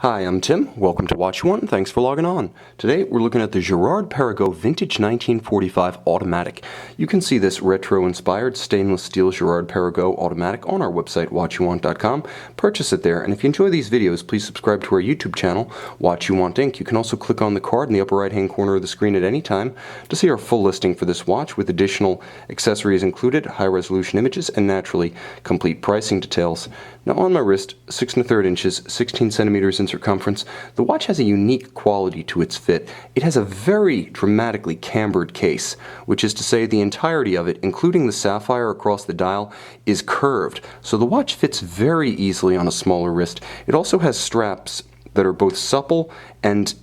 Hi, I'm Tim. Welcome to Watch You Want, and thanks for logging on. Today we're looking at the Girard Perregaux Vintage 1945 Automatic. You can see this retro-inspired stainless steel Girard Perregaux Automatic on our website, watchyouwant.com. Purchase it there, and if you enjoy these videos, please subscribe to our YouTube channel, Watch You Want Inc. You can also click on the card in the upper right-hand corner of the screen at any time to see our full listing for this watch with additional accessories included, high-resolution images, and naturally, complete pricing details. Now on my wrist, 6 1/3 inches, 16 centimeters in circumference, the watch has a unique quality to its fit. It has a very dramatically cambered case, which is to say the entirety of it, including the sapphire across the dial, is curved, so the watch fits very easily on a smaller wrist. It also has straps that are both supple and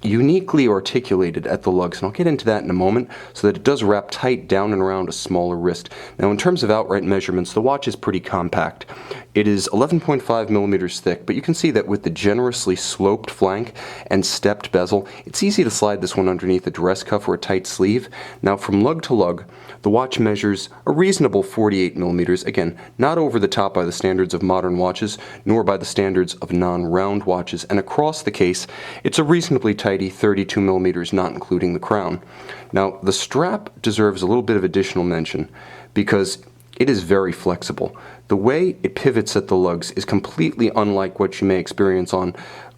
uniquely articulated at the lugs, and I'll get into that in a moment, so that it does wrap tight down and around a smaller wrist. Now in terms of outright measurements, the watch is pretty compact. It is 11.5 millimeters thick, but you can see that with the generously sloped flank and stepped bezel, it's easy to slide this one underneath a dress cuff or a tight sleeve. Now from lug to lug, the watch measures a reasonable 48 millimeters, again, not over the top by the standards of modern watches, nor by the standards of non-round watches, and across the case, it's a reasonably tidy 32 millimeters, not including the crown. Now, the strap deserves a little bit of additional mention because it is very flexible. The way it pivots at the lugs is completely unlike what you may experience on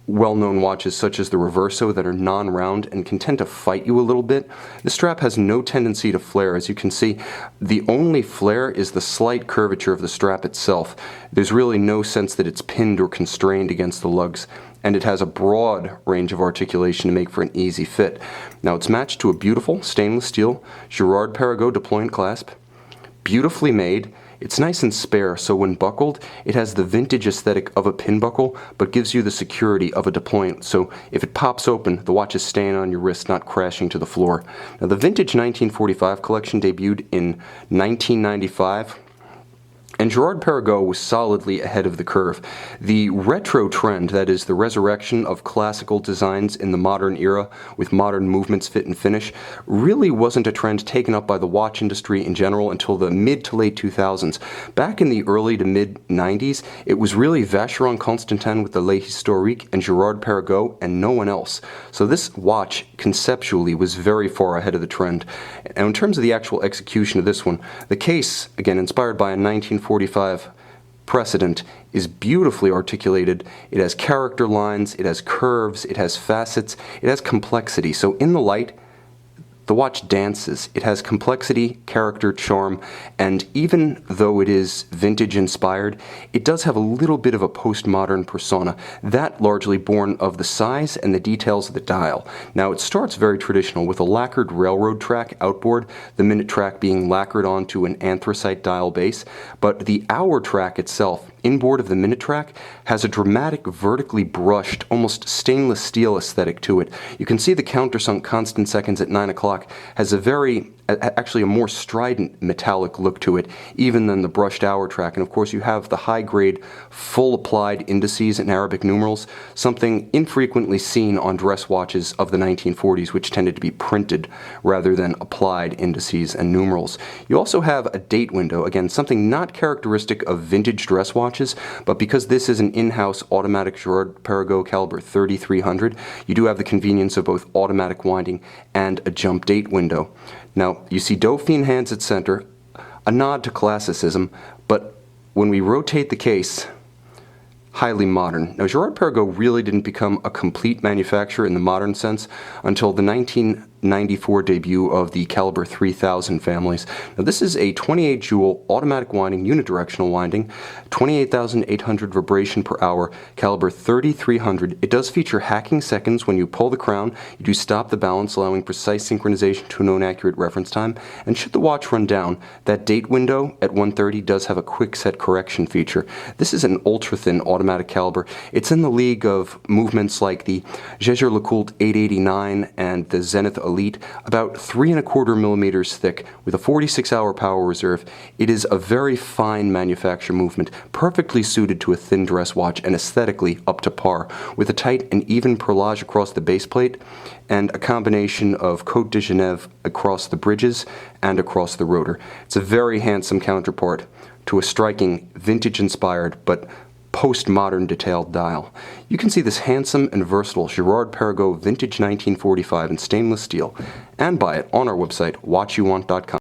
well-known watches such as the Reverso that are non-round and can tend to fight you a little bit. The strap has no tendency to flare. As you can see, the only flare is the slight curvature of the strap itself. There's really no sense that it's pinned or constrained against the lugs, and it has a broad range of articulation to make for an easy fit. Now it's matched to a beautiful stainless steel Girard Perregaux deployant clasp, beautifully made. It's nice and spare, so when buckled, it has the vintage aesthetic of a pin buckle, but gives you the security of a deployant, so if it pops open, the watch is staying on your wrist, not crashing to the floor. Now the vintage 1945 collection debuted in 1995, and Girard Perregaux was solidly ahead of the curve. The retro trend, that is, the resurrection of classical designs in the modern era with modern movements, fit and finish, really wasn't a trend taken up by the watch industry in general until the mid to late 2000s. Back in the early to mid 90s, it was really Vacheron Constantin with the Le Historique and Girard Perregaux and no one else. So this watch conceptually was very far ahead of the trend. And in terms of the actual execution of this one, the case, again inspired by a 1945 precedent, is beautifully articulated. It has character lines, it has curves, it has facets, it has complexity. So in the light, the watch dances. It has complexity, character, charm, and even though it is vintage inspired, it does have a little bit of a postmodern persona, that largely born of the size and the details of the dial. Now it starts very traditional with a lacquered railroad track outboard, the minute track being lacquered onto an anthracite dial base, but the hour track itself, inboard of the minute track, has a dramatic, vertically brushed, almost stainless steel aesthetic to it. You can see the countersunk constant seconds at 9 o'clock has actually a more strident metallic look to it, even than the brushed hour track. And of course you have the high-grade, full applied indices and Arabic numerals, something infrequently seen on dress watches of the 1940s, which tended to be printed rather than applied indices and numerals. You also have a date window, again, something not characteristic of vintage dress watches, but because this is an in-house automatic Girard Perregaux caliber 3300, you do have the convenience of both automatic winding and a jump date window. Now, you see Dauphine hands at center, a nod to classicism, but when we rotate the case, highly modern. Now, Girard Perregaux really didn't become a complete manufacturer in the modern sense until the 1994 debut of the caliber 3000 families. Now, this is a 28 joule automatic winding, unidirectional winding, 28,800 vibration per hour, caliber 3300. It does feature hacking seconds when you pull the crown. You do stop the balance, allowing precise synchronization to a known accurate reference time. And should the watch run down, that date window at 1:30 does have a quick set correction feature. This is an ultra-thin automatic caliber. It's in the league of movements like the Jaeger-LeCoultre 889 and the Zenith Elite, about 3 1/4 millimeters thick with a 46-hour power reserve. It is a very fine manufacture movement, perfectly suited to a thin dress watch and aesthetically up to par, with a tight and even perlage across the base plate and a combination of Côte de Genève across the bridges and across the rotor. It's a very handsome counterpart to a striking vintage-inspired but postmodern detailed dial. You can see this handsome and versatile Girard Perregaux vintage 1945 in stainless steel and buy it on our website watchyowant.com.